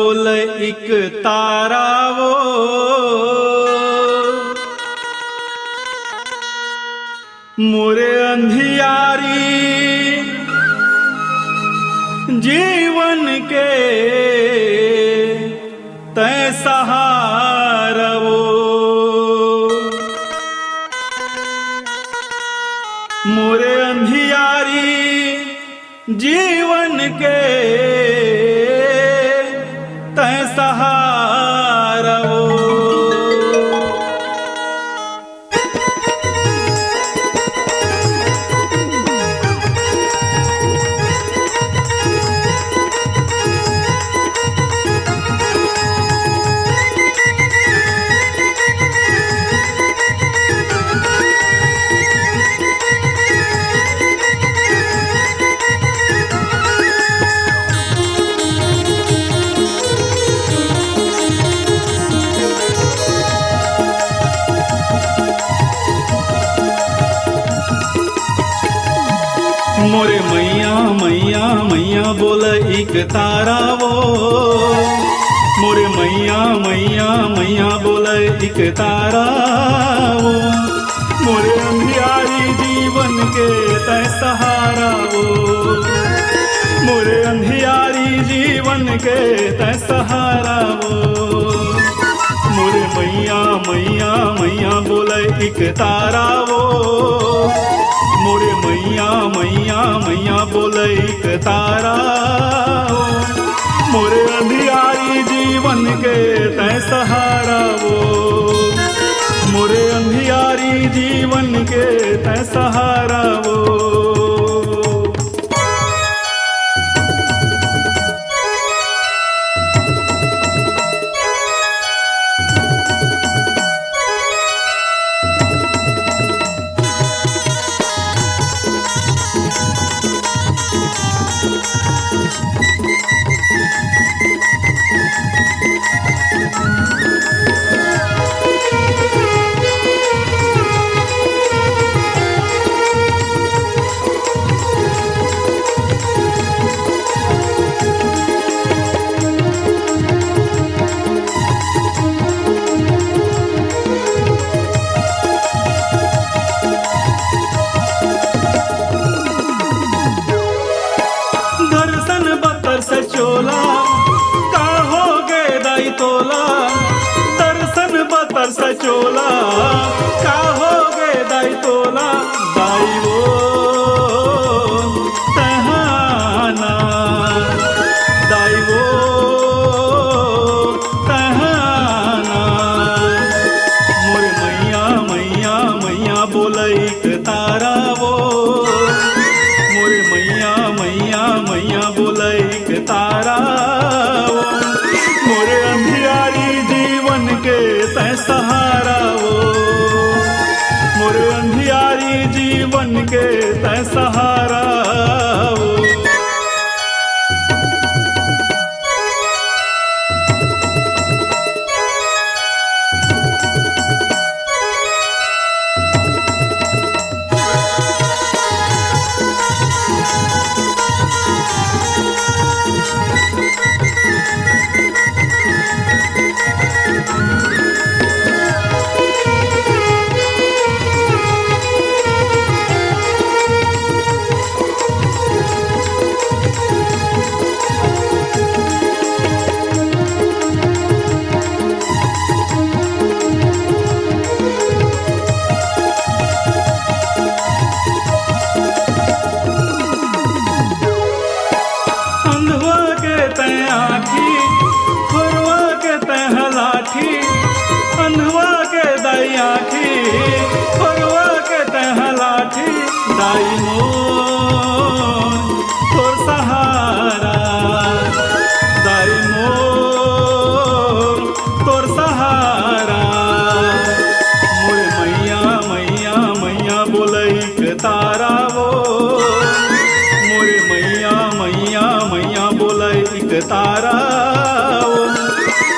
बोल एक तारा वो मोरे अंधियारी जीवन के तय सहारा वो मोरे अंधियारी जीवन के तय सहारा वो। मोरे मैया मैया मैया बोल एक तारा वो मोरे मैया मैया मैया बोल एक तारा वो मोरे अंधियारी जीवन के तय सहारा वो मोरे अंधियारी जीवन के तय सहारा वो मोरे मैया मैया मैया बोल एक तारा वो मोरे मैया मैया मैया बोल एक तारा वो मोरे अंधियारी जीवन के तय सहारा वो मोरे अंधियारी जीवन के तय सहारा वो। से चोला का हो गए दाई तोला दर्शन बतर से चोला का हो गए दाई तोला दाई वो तहाना दाई वो तहाना मोरे मैया मैया मैया बोल एक तारा वो मोरे मैया मैया मैया बोल एक तारा वो मोरे अंधियारी जीवन के तय सहारा वो मोरे अंधियारी जीवन के तय सहारा वो। खुरवा के तह लाठी अंधवा के दाई आखी खुरवा के तह लाठी दाई मोर तोर सहारा दाई मोर तोर सहारा मोरे मैया मैया मैया बोल एक तारा वो मोरे मैया मैया मैया बोल एक तारा वो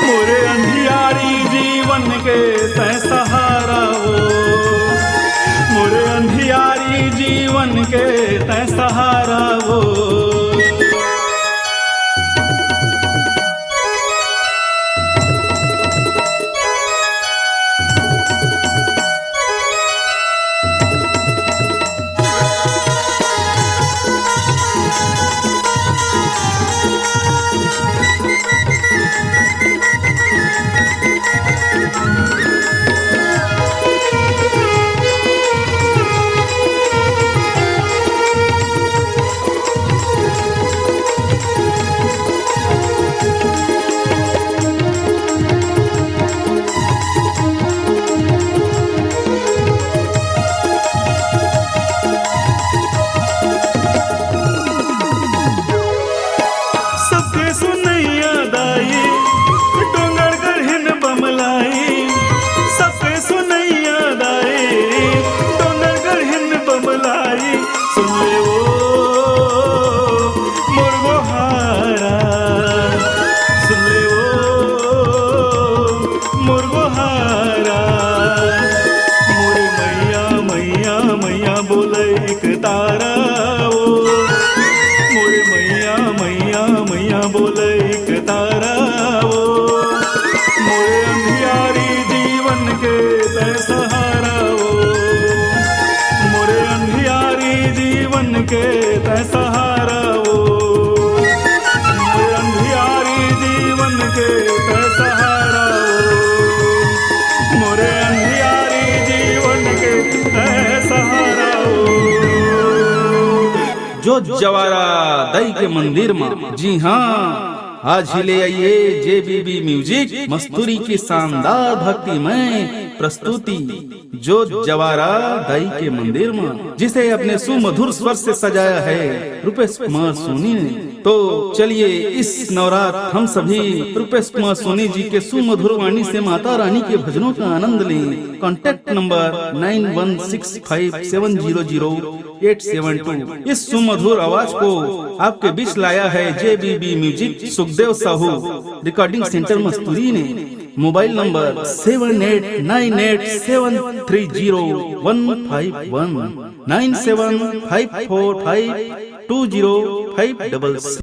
मोरे अंधियारी जीवन के तय सहारा वो मोरे अंधियारी जीवन के तय सहारा वो। बोले के तारा वो, मोरे अंधियारी जीवन के तै सहारा वो, मोरे अंधियारी जीवन के तै सहारा वो, मोरे अंधियारी जीवन के तै सहारा वो, मोरे अंधियारी जीवन के तै सहारा वो। जो जवारा दई के मंदिर में, जी हाँ, आज ही ले आइए जेबीबी म्यूजिक मस्तूरी की शानदार भक्तिमय प्रस्तुति जो जवारा दई के मंदिर में, जिसे अपने सुमधुर स्वर से सजाया है रुपेश कुमार सोनी ने। तो चलिए इस नवरात्र हम सभी रुपेश कुमार सोनी जी के सुमधुर वाणी से माता रानी के भजनों का आनंद लें। Contact number 9165700872। इस सुमधुर आवाज को आपके बीच लाया है JBB music Sukhdev Sahu recording centre Masturi ने। Mobile number 7899730151 9754520566।